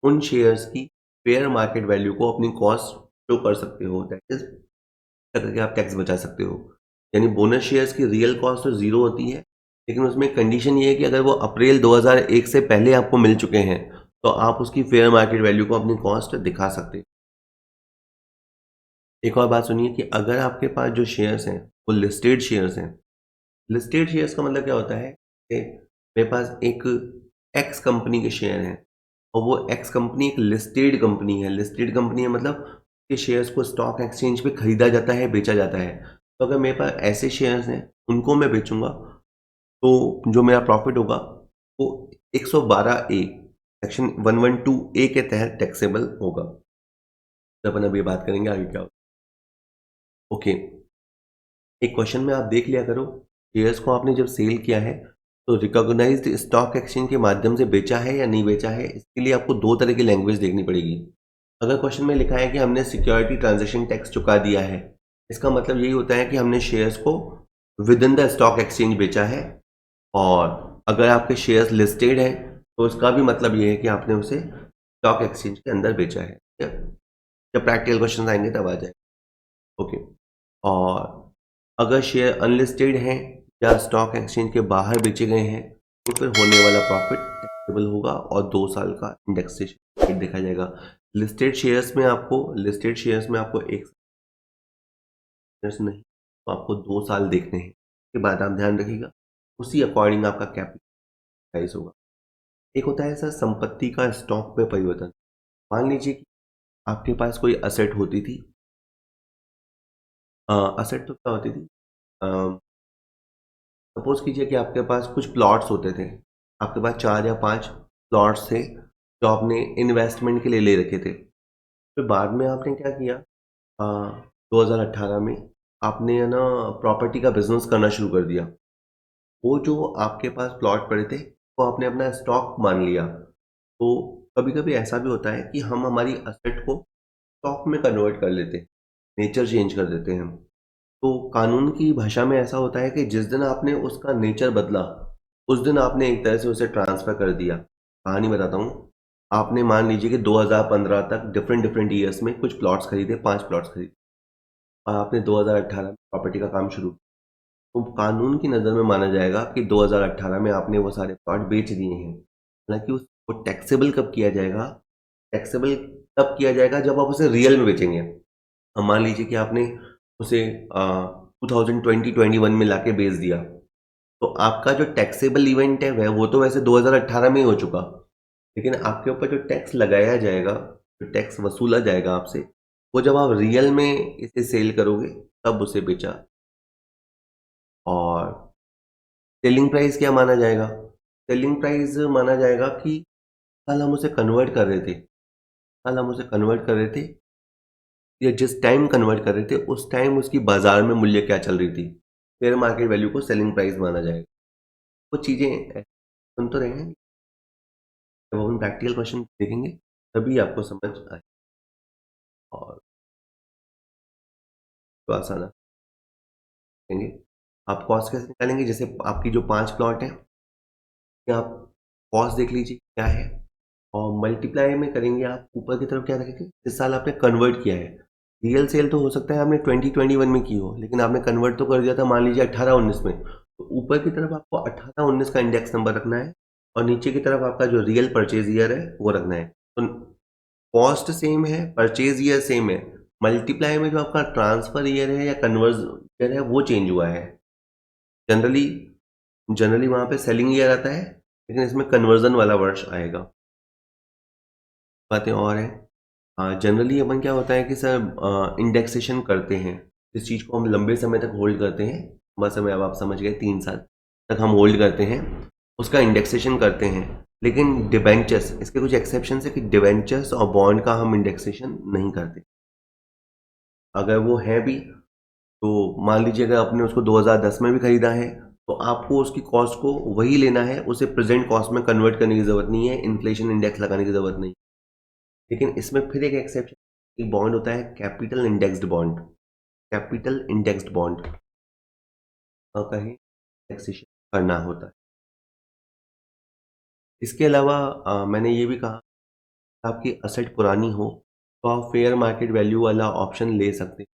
उन शेयर्स की फेयर मार्केट वैल्यू को अपनी कॉस्ट शो कर सकते हो, दैट इज करके आप टैक्स बचा सकते हो। यानी बोनस शेयर्स की रियल कॉस्ट तो ज़ीरो होती है, लेकिन उसमें कंडीशन ये है कि अगर वो अप्रैल 2001 से पहले आपको मिल चुके हैं तो आप उसकी फेयर मार्केट वैल्यू को अपनी कॉस्ट दिखा सकते हो। एक और बात सुनिए कि अगर आपके पास जो शेयर्स हैं वो लिस्टेड शेयर्स हैं, लिस्टेड शेयर्स का मतलब क्या होता है कि मेरे पास एक एक्स कंपनी के शेयर हैं और वो एक्स कंपनी एक लिस्टेड कंपनी है। लिस्टेड कंपनी है मतलब के शेयर्स को स्टॉक एक्सचेंज पे खरीदा जाता है, बेचा जाता है। तो अगर मेरे पास ऐसे शेयर्स हैं, उनको मैं बेचूंगा तो जो मेरा प्रॉफिट होगा वो 112 ए, सेक्शन 112 ए के तहत टैक्सेबल होगा। तो अपन अभी बात करेंगे आगे क्या होगा। ओके, एक क्वेश्चन में आप देख लिया करो, शेयर्स को आपने जब सेल किया है तो रिकॉग्नाइज्ड स्टॉक एक्सचेंज के माध्यम से बेचा है या नहीं बेचा है, इसके लिए आपको दो तरह की लैंग्वेज देखनी पड़ेगी। अगर क्वेश्चन में लिखा है कि हमने सिक्योरिटी ट्रांजैक्शन टैक्स चुका दिया है, इसका मतलब यही होता है कि हमने शेयर्स को with in the stock exchange बेचा है। और अगर आपके शेयर्स लिस्टेड हैं तो इसका भी मतलब ये है कि आपने उसे स्टॉक एक्सचेंज के अंदर बेचा है। ठीक है? जब प्रैक्टिकल क्वेश्चन आएंगे तब आ जाए। ओके, और अगर शेयर अनलिस्टेड हैं या स्टॉक एक्सचेंज के बाहर बेचे गए हैं तो फिर होने वाला प्रॉफिट टैक्सेबल होगा और 2 साल का इंडेक्सेशन देखा जाएगा। लिस्टेड शेयर्स में आपको एक शेयर्स नहीं, तो आपको 2 साल देखने हैं, उसके बाद आप ध्यान रखिएगा, उसी अकॉर्डिंग आपका कैपिटल प्राइस होगा। एक होता है सर संपत्ति का स्टॉक में परिवर्तन। मान लीजिए कि आपके पास कोई असेट होती थी, असेट तो क्या होती थी, सपोज कीजिए कि आपके पास कुछ प्लॉट्स होते थे, आपके पास 4 या 5 प्लॉट्स थे जो आपने इन्वेस्टमेंट के लिए ले रखे थे। फिर बाद में आपने क्या किया, 2018 में आपने है ना प्रॉपर्टी का बिजनेस करना शुरू कर दिया। वो जो आपके पास प्लॉट पड़े थे वो आपने अपना स्टॉक मान लिया। तो कभी कभी ऐसा भी होता है कि हम हमारी असेट को स्टॉक में कन्वर्ट कर लेते हैं, नेचर चेंज कर देते हैं हम। तो कानून की भाषा में ऐसा होता है कि जिस दिन आपने उसका नेचर बदला उस दिन आपने एक तरह से उसे ट्रांसफर कर दिया। कहानी बताता हूँ। आपने मान लीजिए कि 2015 तक डिफरेंट डिफरेंट ईयर्स में कुछ प्लॉट्स खरीदे, 5 प्लॉट्स खरीदे। और आपने 2018 में प्रॉपर्टी का काम शुरू किया, तो कानून की नज़र में माना जाएगा कि 2018 में आपने वो सारे प्लॉट बेच दिए हैं। हालांकि उसको टैक्सेबल कब किया जाएगा? टैक्सेबल तब किया जाएगा जब आप उसे रियल में बेचेंगे। अब मान लीजिए कि आपने उसे 2020-21 में लाके बेच दिया, तो आपका जो टैक्सेबल इवेंट है वह वो तो वैसे 2018 में ही हो चुका, लेकिन आपके ऊपर जो टैक्स लगाया जाएगा, जो टैक्स वसूला जाएगा आपसे, वो जब आप रियल में इसे सेल करोगे तब उसे बेचा। और सेलिंग प्राइस क्या माना जाएगा? सेलिंग प्राइस माना जाएगा कि कल हम उसे कन्वर्ट कर रहे थे, कल हम उसे कन्वर्ट कर रहे थे या जिस टाइम कन्वर्ट कर रहे थे उस टाइम उसकी बाजार में मूल्य क्या चल रही थी, फेयर मार्केट वैल्यू को सेलिंग प्राइस माना जाएगा। वो चीज़ें सुन तो रहे हैं, जब हम प्रैक्टिकल क्वेश्चन देखेंगे तभी आपको समझ आए और तो आसान आएंगे। आप कॉस्ट कैसे निकालेंगे? जैसे आपकी जो 5 प्लॉट है, आप कॉस्ट देख लीजिए क्या है और मल्टीप्लाई में करेंगे। आप ऊपर की तरफ क्या रखेंगे? इस साल आपने कन्वर्ट किया है। रियल सेल तो हो सकता है आपने 2021 में की हो, लेकिन आपने कन्वर्ट तो कर दिया था मान लीजिए 18-19 में, तो ऊपर की तरफ आपको 18-19 का इंडेक्स नंबर रखना है और नीचे की तरफ आपका जो रियल परचेज ईयर है वो रखना है। तो कॉस्ट सेम है, परचेज ईयर सेम है, मल्टीप्लाई में जो आपका ट्रांसफर ईयर है या कन्वर्जन ईयर है वो चेंज हुआ है। जनरली जनरली वहाँ पे सेलिंग ईयर आता है, लेकिन इसमें कन्वर्जन वाला वर्ष आएगा। बातें और हैं, जनरली अपन क्या होता है कि सर इंडेक्सेशन करते हैं, इस चीज़ को हम लंबे समय तक होल्ड करते हैं। लंबा समय अब आप समझ गए 3 साल तक हम होल्ड करते हैं, उसका इंडेक्सेशन करते हैं। लेकिन डिबेंचर्स, इसके कुछ एक्सेप्शन है कि डिबेंचर्स और बॉन्ड का हम इंडेक्सेशन नहीं करते। अगर वो है भी तो मान लीजिए अगर आपने उसको 2010 में भी खरीदा है तो आपको उसकी कॉस्ट को वही लेना है, उसे प्रेजेंट कॉस्ट में कन्वर्ट करने की ज़रूरत नहीं है, इन्फ्लेशन इंडेक्स लगाने की ज़रूरत नहीं। लेकिन इसमें फिर एक एक्सेप्शन, एक बॉन्ड होता है capital indexed bond. Capital indexed bond कहीं टैक्सेशन करना होता है। इसके अलावा मैंने ये भी कहा, आपकी असेट पुरानी हो तो आप फेयर मार्केट वैल्यू वाला ऑप्शन ले सकते हैं।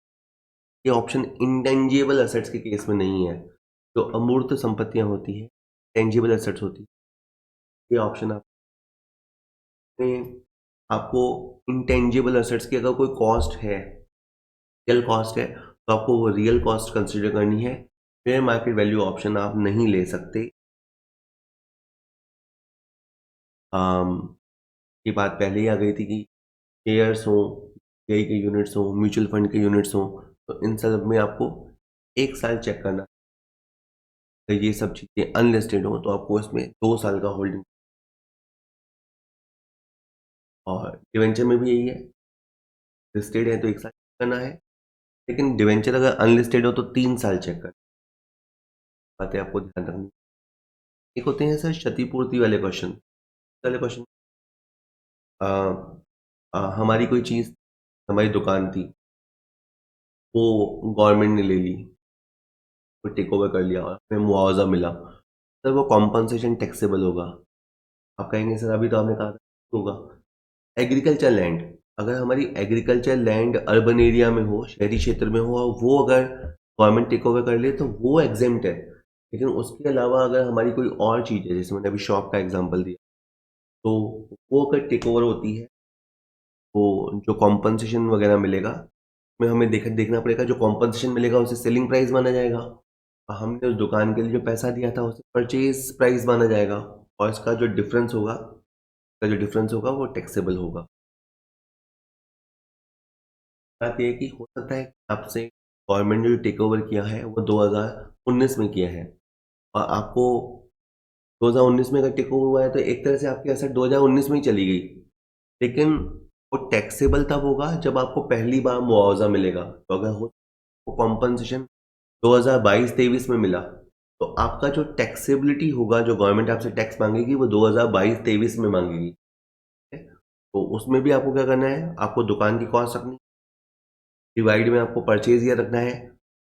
ये ऑप्शन इंटेंजिबल असेट्स के केस में नहीं है। जो अमूर्त संपत्तियां होती हैं, टेंजिबल एसेट्स होती है, ये ऑप्शन में आपको इंटेंजिबल एसेट्स की अगर कोई कॉस्ट है, रियल कॉस्ट है, तो आपको वो रियल कॉस्ट कंसिडर करनी है। फेयर मार्केट वैल्यू ऑप्शन आप नहीं ले सकते। आम, ये बात पहले ही आ गई थी कि शेयर्स हों, पीआई के यूनिट्स हों, म्यूचुअल फंड के यूनिट्स हों, तो इन सब में आपको 1 साल चेक करना। अगर ये सब चीज़ें अनलिस्टेड हो तो आपको इसमें 2 साल का होल्डिंग। और डिवेंचर में भी यही है, लिस्टेड है तो 1 साल करना है, लेकिन डिवेंचर अगर अनलिस्टेड हो तो 3 साल चेक करना। बातें आपको ध्यान रखनी। एक होते हैं सर क्षतिपूर्ति वाले क्वेश्चन। वाले क्वेश्चन, हमारी कोई चीज़, हमारी दुकान थी, वो गवर्नमेंट ने ले ली, वो टेक ओवर कर लिया और हमें मुआवजा मिला, सर वो कॉम्पनसेशन टैक्सेबल होगा? आप कहेंगे सर अभी तो आपने कहा था होगा। एग्रीकल्चर लैंड, अगर हमारी एग्रीकल्चर लैंड अर्बन एरिया में हो, शहरी क्षेत्र में हो और वो अगर गवर्नमेंट टेक ओवर कर ले तो वो एग्जेम्प्ट है। लेकिन उसके अलावा अगर हमारी कोई और चीज़ है, जैसे मैंने अभी शॉप का एग्जांपल दिया, तो वो अगर टेक ओवर होती है तो जो कॉम्पनसेशन वगैरह मिलेगा में हमें देखना पड़ेगा। जो कॉम्पनसेशन मिलेगा उसे सेलिंग प्राइस माना जाएगा और हमने उस दुकान के लिए जो पैसा दिया था उसे परचेज प्राइस माना जाएगा, और इसका जो डिफरेंस होगा, वो टैक्सेबल होगा। बात ये है कि हो सकता है कि आपसे गवर्नमेंट ने जो टेक ओवर किया है वो 2019 में किया है और आपको 2019 में अगर टेक ओवर हुआ है तो एक तरह से आपकी एसेट 2019 में ही चली गई, लेकिन वो टैक्सेबल तब होगा जब आपको पहली बार मुआवजा मिलेगा। तो अगर हो वो कॉम्पनसेशन 2022-23 में मिला तो आपका जो टैक्सेबिलिटी होगा, जो गवर्नमेंट आपसे टैक्स मांगेगी वो 2022-23 में मांगेगी। ठीक है? तो उसमें भी आपको क्या करना है, आपको दुकान की कॉस्ट रखनी, डिवाइड में आपको परचेज ईयर रखना है,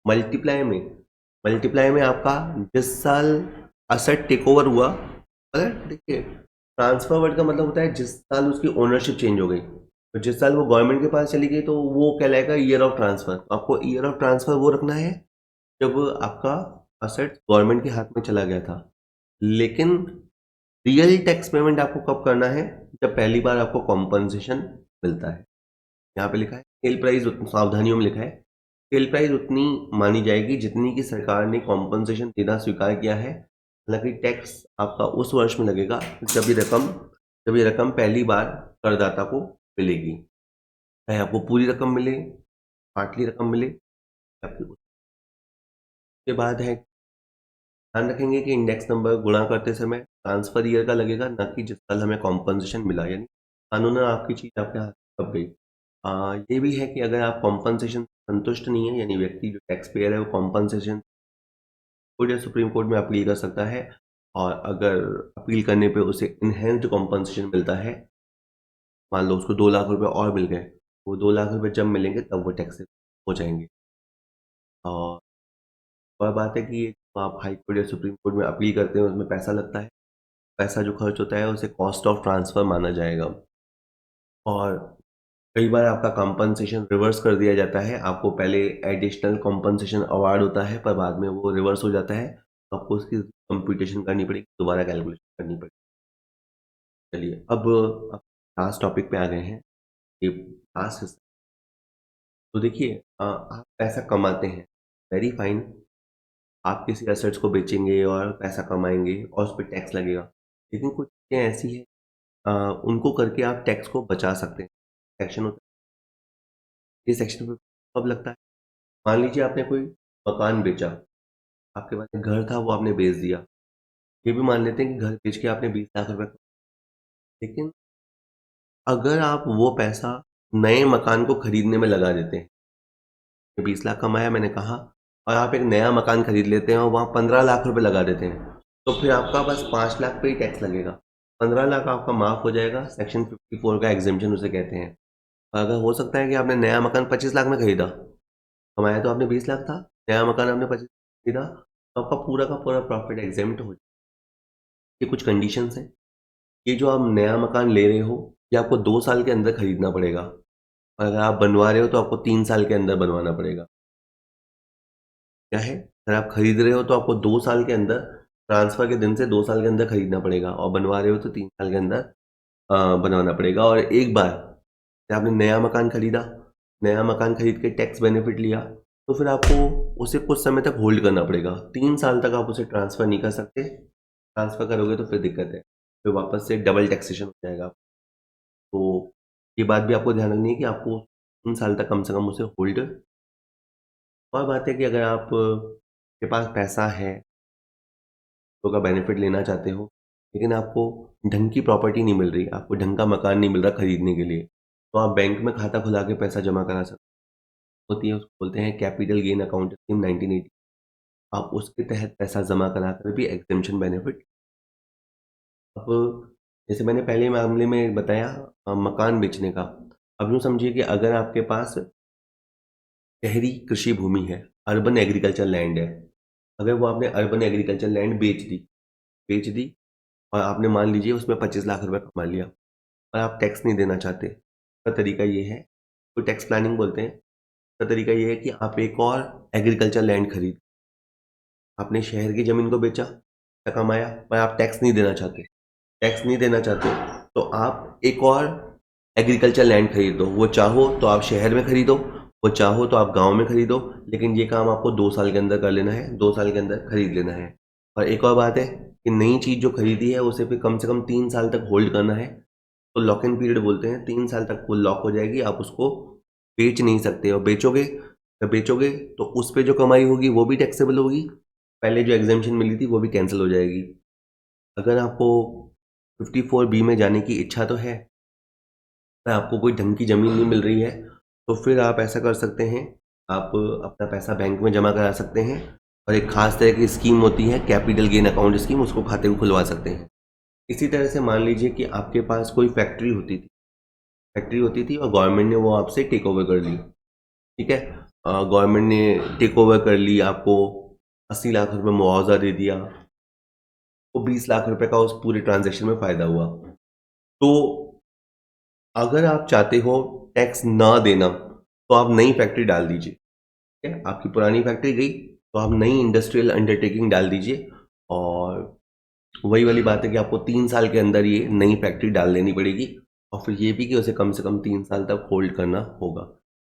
मल्टीप्लाई में आपका जिस साल असेट टेक ओवर हुआ, अगर देखिए ट्रांसफर वर्ड का मतलब होता है जिस साल उसकी ओनरशिप चेंज हो गई। तो जिस साल वो गवर्नमेंट के पास चली गई तो वो कहलाएगा ईयर ऑफ ट्रांसफर। आपको ईयर ऑफ ट्रांसफर वो रखना है जब आपका असेट गवर्नमेंट के हाथ में चला गया था। लेकिन रियल टैक्स पेमेंट आपको कब करना है, जब पहली बार आपको कॉम्पनसेशन मिलता है। यहाँ पे लिखा है सेल प्राइस, सावधानियों में लिखा है सेल प्राइस उतनी मानी जाएगी जितनी की सरकार ने कॉम्पनसेशन देना स्वीकार किया है। हालांकि टैक्स आपका उस वर्ष में लगेगा जब ये रकम पहली बार करदाता को मिलेगी, चाहे आपको पूरी रकम मिले, पार्टली रकम मिले या फिर उसके बाद है। ध्यान रखेंगे कि इंडेक्स नंबर गुणा करते समय ट्रांसफर ईयर का लगेगा, ना कि जिस साल हमें कॉम्पनसेशन मिला, यानी कानूनन आपकी चीज़ आपके हाथ में कब गई। ये भी है कि अगर आप कॉम्पनसेशन संतुष्ट नहीं है, यानी व्यक्ति जो टैक्स पेयर है वो कॉम्पनसेशन कोर्ट या सुप्रीम कोर्ट में अपील कर सकता है, और अगर अपील करने पे उसे इनहेंस्ड कॉम्पनसेशन मिलता है, मान लो उसको 2 लाख रुपए और मिल गए, वो 2 लाख रुपए जब मिलेंगे तब वो टैक्स हो जाएंगे। और बात है कि आप हाई कोर्ट या सुप्रीम कोर्ट में अपील करते हैं, उसमें पैसा लगता है। पैसा जो खर्च होता है उसे कॉस्ट ऑफ ट्रांसफ़र माना जाएगा, और कई बार आपका कॉम्पनसेशन रिवर्स कर दिया जाता है। आपको पहले एडिशनल कॉम्पनसेशन अवार्ड होता है, पर बाद में वो रिवर्स हो जाता है, तो आपको उसकी कंप्यूटेशन करनी पड़ेगी, दोबारा कैलकुलेशन करनी पड़ेगी। चलिए अब लास्ट टॉपिक पे आ गए हैं, ये लास्ट हिस्सा। तो देखिए, आप पैसा कमाते हैं, वेरी फाइन। आप किसी एसेट्स को बेचेंगे और पैसा कमाएंगे और उस पर टैक्स लगेगा, लेकिन कुछ चीज़ें ऐसी हैं, उनको करके आप टैक्स को बचा सकते हैं। सेक्शन होता है, ये सेक्शन पे कब लगता है? मान लीजिए आपने कोई मकान बेचा, आपके पास एक घर था वो आपने बेच दिया। ये भी मान लेते हैं कि घर बेच के आपने 20 लाख रुपए लेकिन अगर आप वो पैसा नए मकान को खरीदने में लगा देते हैं, 20 लाख कमाया मैंने कहा, और आप एक नया मकान खरीद लेते हैं और वहाँ 15 लाख रुपए लगा देते हैं, तो फिर आपका बस 5 लाख पे ही टैक्स लगेगा। 15 लाख आपका माफ़ हो जाएगा, सेक्शन 54 का एग्जेम्पशन उसे कहते हैं। अगर हो सकता है कि आपने नया मकान 25 लाख में खरीदा, कमाया तो आपने 20 लाख था, नया मकान आपने 25 खरीदा, तो आपका पूरा का पूरा प्रॉफिट एग्जेम्प्ट हो जाए। ये कुछ कंडीशंस हैं। ये जो आप नया मकान ले रहे हो, ये आपको 2 साल के अंदर खरीदना पड़ेगा, और अगर आप बनवा रहे हो तो आपको 3 साल के अंदर बनवाना पड़ेगा। क्या है, अगर आप खरीद रहे हो तो आपको 2 साल के अंदर, ट्रांसफर के दिन से 2 साल के अंदर खरीदना पड़ेगा, और बनवा रहे हो तो 3 साल के अंदर बनवाना पड़ेगा। और एक बार जब आपने नया मकान खरीदा, नया मकान खरीद के टैक्स बेनिफिट लिया, तो फिर आपको उसे कुछ समय तक होल्ड करना पड़ेगा। 3 साल तक आप उसे ट्रांसफ़र नहीं कर सकते। ट्रांसफ़र करोगे तो फिर दिक्कत है, फिर वापस से डबल टैक्सेशन हो जाएगा। तो ये बात भी आपको ध्यान रखनी है कि आपको 3 साल तक कम से कम उसे होल्ड। और बात है कि अगर आप के पास पैसा है, तो का बेनिफिट लेना चाहते हो, लेकिन आपको ढंग की प्रॉपर्टी नहीं मिल रही, आपको ढंग का मकान नहीं मिल रहा खरीदने के लिए, तो आप बैंक में खाता खुला के पैसा जमा करा सकते होती है, उसको बोलते हैं कैपिटल गेन अकाउंट स्कीम 1980। आप उसके तहत पैसा जमा करा कर भी एग्जेम्पशन बेनिफिट। अब जैसे मैंने पहले मामले में बताया, मकान बेचने का, अब यूँ समझिए कि अगर आपके पास शहरी कृषि भूमि है, अर्बन एग्रीकल्चर लैंड है, अगर वो आपने अर्बन एग्रीकल्चर लैंड बेच दी और आपने मान लीजिए उसमें 25 लाख रुपए कमा लिया, और आप टैक्स नहीं देना चाहते, उसका तरीका ये है, तो टैक्स प्लानिंग बोलते हैं। उसका तरीका ये है कि आप एक और एग्रीकल्चर लैंड खरीद, आपने शहर की ज़मीन को बेचा, पैसा कमाया, पर आप टैक्स नहीं देना चाहते, तो आप एक और एग्रीकल्चर लैंड खरीद दो। वो चाहो तो आप शहर में खरीदो, वो चाहो तो आप गांव में खरीदो, लेकिन ये काम आपको 2 साल के अंदर कर लेना है, 2 साल के अंदर खरीद लेना है। और एक और बात है कि नई चीज़ जो खरीदी है उसे फिर कम से कम 3 साल तक होल्ड करना है, तो लॉक इन पीरियड बोलते हैं। 3 साल तक वो लॉक हो जाएगी, आप उसको बेच नहीं सकते, और बेचोगे तो उस पे जो कमाई होगी वो भी टैक्सेबल होगी, पहले जो एग्जेम्पशन मिली थी वो भी कैंसिल हो जाएगी। अगर आपको 54B में जाने की इच्छा तो है, पर आपको कोई ढंग की ज़मीन नहीं मिल रही है, तो फिर आप ऐसा कर सकते हैं, आप अपना पैसा बैंक में जमा करा सकते हैं, और एक ख़ास तरह की स्कीम होती है कैपिटल गेन अकाउंट स्कीम, उसको खाते को खुलवा सकते हैं। इसी तरह से मान लीजिए कि आपके पास कोई फैक्ट्री होती थी और गवर्नमेंट ने वो आपसे टेक ओवर कर ली। ठीक है, गवर्नमेंट ने टेक ओवर कर ली, आपको 80 लाख रुपए मुआवजा दे दिया, वो 20 लाख रुपए का उस पूरे ट्रांजैक्शन में फ़ायदा हुआ। तो अगर आप चाहते हो टैक्स ना देना तो आप नई फैक्ट्री डाल दीजिए, ठीक है। आपकी पुरानी फैक्ट्री गई तो आप नई इंडस्ट्रियल अंडरटेकिंग डाल दीजिए, और वही वाली बात है कि आपको 3 साल के अंदर ये नई फैक्ट्री डाल देनी पड़ेगी, और फिर ये भी कि उसे कम से कम 3 साल तक होल्ड करना होगा।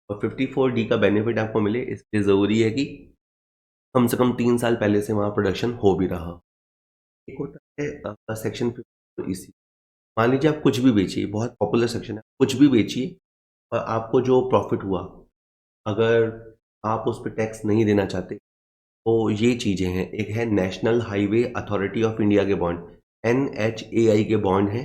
और 54D का बेनिफिट आपको मिले इसलिए ज़रूरी है कि कम से कम 3 साल पहले से वहाँ प्रोडक्शन हो भी रहा। एक होता है आपका सेक्शन 54 EC। मान लीजिए आप कुछ भी बेचिए, बहुत पॉपुलर सेक्शन है, कुछ भी बेचिए और आपको जो प्रॉफिट हुआ, अगर आप उस पर टैक्स नहीं देना चाहते तो ये चीज़ें हैं। एक है national highway authority of India के बॉन्ड, NHAI के बॉन्ड हैं,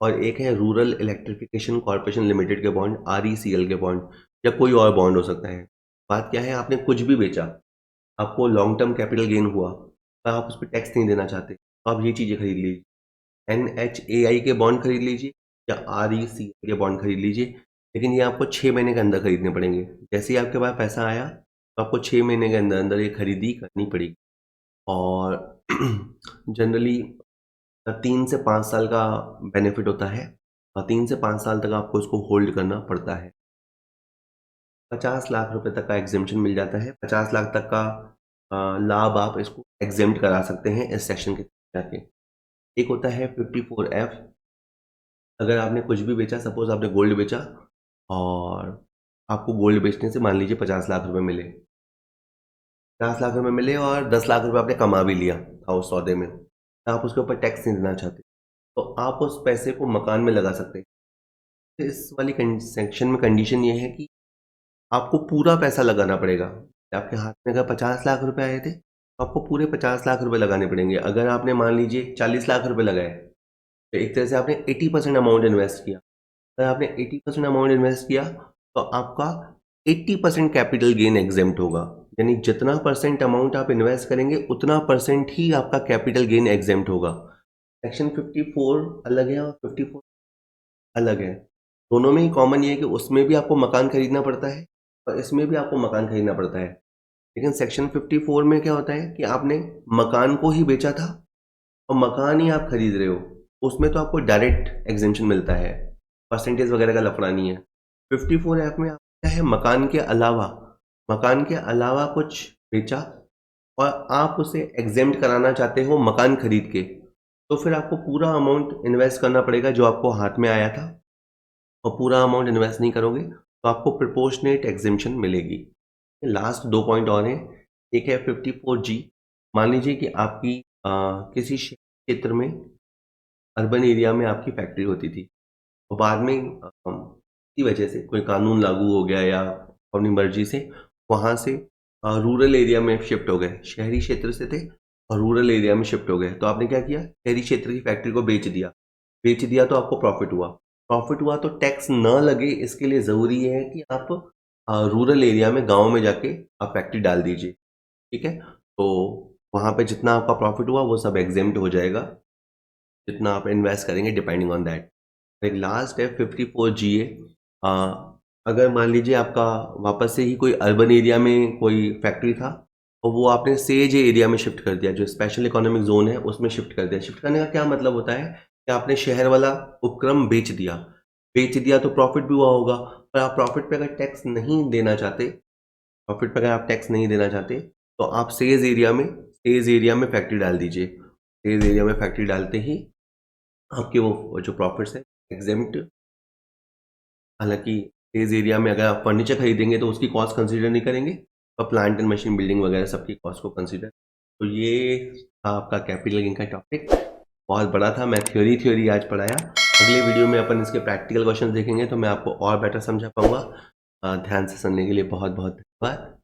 और एक है रूरल इलेक्ट्रिफिकेशन कॉर्पोरेशन लिमिटेड के बॉन्ड, RECL के बॉन्ड, या कोई और बॉन्ड हो सकता है। बात क्या है, आपने कुछ भी बेचा, आपको लॉन्ग टर्म कैपिटल गेन हुआ, पर आप उस पर टैक्स नहीं देना चाहते तो आप ये चीज़ें खरीद लीजिए। NHAI के बॉन्ड खरीद लीजिए या RECL के बॉन्ड खरीद लीजिए, लेकिन ये आपको 6 महीने के अंदर खरीदने पड़ेंगे। जैसे ही आपके पास पैसा आया तो आपको 6 महीने के अंदर अंदर ये खरीदी करनी पड़ेगी। और जनरली 3 से 5 साल का बेनिफिट होता है, और 3 से 5 साल तक आपको इसको होल्ड करना पड़ता है। 50 लाख रुपए तक का एग्जेम्पशन मिल जाता है। 50 लाख तक का लाभ आप इसको एग्जेम्प्ट करा सकते हैं इस सेक्शन के जाके। एक होता है 54F। अगर आपने कुछ भी बेचा, सपोज आपने गोल्ड बेचा और आपको गोल्ड बेचने से मान लीजिए 50 लाख रुपए मिले, 50 लाख रुपए मिले और 10 लाख रुपए आपने कमा भी लिया था उस सौदे में, तो आप उसके ऊपर टैक्स नहीं देना चाहते तो आप उस पैसे को मकान में लगा सकते हैं। तो इस वाली सेक्शन में कंडीशन ये है कि आपको पूरा पैसा लगाना पड़ेगा। आपके हाथ में अगर 50 लाख रुपए आए थे तो आपको पूरे 50 लाख रुपए लगाने पड़ेंगे। अगर आपने मान लीजिए 40 लाख रुपए लगाए तो एक तरह से आपने 80% अमाउंट इन्वेस्ट किया। अगर आपने 80% अमाउंट इन्वेस्ट किया तो आपका 80% कैपिटल गेन एग्जेम्प्ट होगा, यानी जितना परसेंट अमाउंट आप इन्वेस्ट करेंगे उतना परसेंट ही आपका कैपिटल गेन एग्जेम्प्ट होगा। सेक्शन 54 अलग है और 54 अलग है। दोनों में ही कॉमन ये है कि उसमें भी आपको मकान खरीदना पड़ता है और इसमें भी आपको मकान खरीदना पड़ता है। लेकिन सेक्शन 54 में क्या होता है कि आपने मकान को ही बेचा था और मकान ही आप खरीद रहे हो, उसमें तो आपको डायरेक्ट एग्जेम्पशन मिलता है, परसेंटेज वगैरह का लफड़ा नहीं है। 54F में आप क्या है, मकान के अलावा कुछ बेचा और आप उसे एग्जेम्प्ट कराना चाहते हो मकान खरीद के, तो फिर आपको पूरा अमाउंट इन्वेस्ट करना पड़ेगा जो आपको हाथ में आया था, और पूरा अमाउंट इन्वेस्ट नहीं करोगे तो आपको प्रोपोर्शनेट एग्जेम्पशन मिलेगी। लास्ट 2 पॉइंट और हैं। एक है 54G। मान लीजिए कि आपकी किसी क्षेत्र में, अर्बन एरिया में आपकी फैक्ट्री होती थी और बाद में किसी वजह से कोई कानून लागू हो गया या अपनी मर्जी से वहाँ से रूरल एरिया में शिफ्ट हो गए। शहरी क्षेत्र से थे और रूरल एरिया में शिफ्ट हो गए, तो आपने क्या किया, शहरी क्षेत्र की फैक्ट्री को बेच दिया तो आपको प्रॉफिट हुआ तो टैक्स ना लगे इसके लिए ज़रूरी है कि आप रूरल एरिया में, गाँव में जाके आप फैक्ट्री डाल दीजिए, ठीक है। तो वहाँ पे जितना आपका प्रॉफिट हुआ वो सब एग्जेम्प्ट हो जाएगा, जितना आप इन्वेस्ट करेंगे डिपेंडिंग ऑन दैट। एक लास्ट है 54GA। अगर मान लीजिए आपका वापस से ही कोई अर्बन एरिया में कोई फैक्ट्री था और वो आपने सेज एरिया में शिफ्ट कर दिया, जो स्पेशल इकोनॉमिक जोन है उसमें शिफ्ट कर दिया। शिफ्ट करने का क्या मतलब होता है कि आपने शहर वाला उपक्रम बेच दिया तो प्रॉफिट भी हुआ होगा, पर आप प्रॉफिट पे अगर टैक्स नहीं देना चाहते, तो आप सेज एरिया में फैक्ट्री डाल दीजिए। सेज एरिया में फैक्ट्री डालते ही आपके वो जो प्रॉफिट्स है एग्जेम्प्ट। हालांकि सेज एरिया में अगर आप फर्नीचर खरीदेंगे तो उसकी कॉस्ट कंसीडर नहीं करेंगे, और प्लांट एंड मशीन, बिल्डिंग वगैरह सबकी कॉस्ट को कंसीडर। तो ये था आपका कैपिटल गेन का टॉपिक, बहुत बड़ा था। मैं थ्योरी आज पढ़ाया। अगले वीडियो में अपन इसके प्रैक्टिकल क्वेश्चन देखेंगे तो मैं आपको और बेटर समझा पाऊंगा। ध्यान से सुनने के लिए बहुत बहुत धन्यवाद।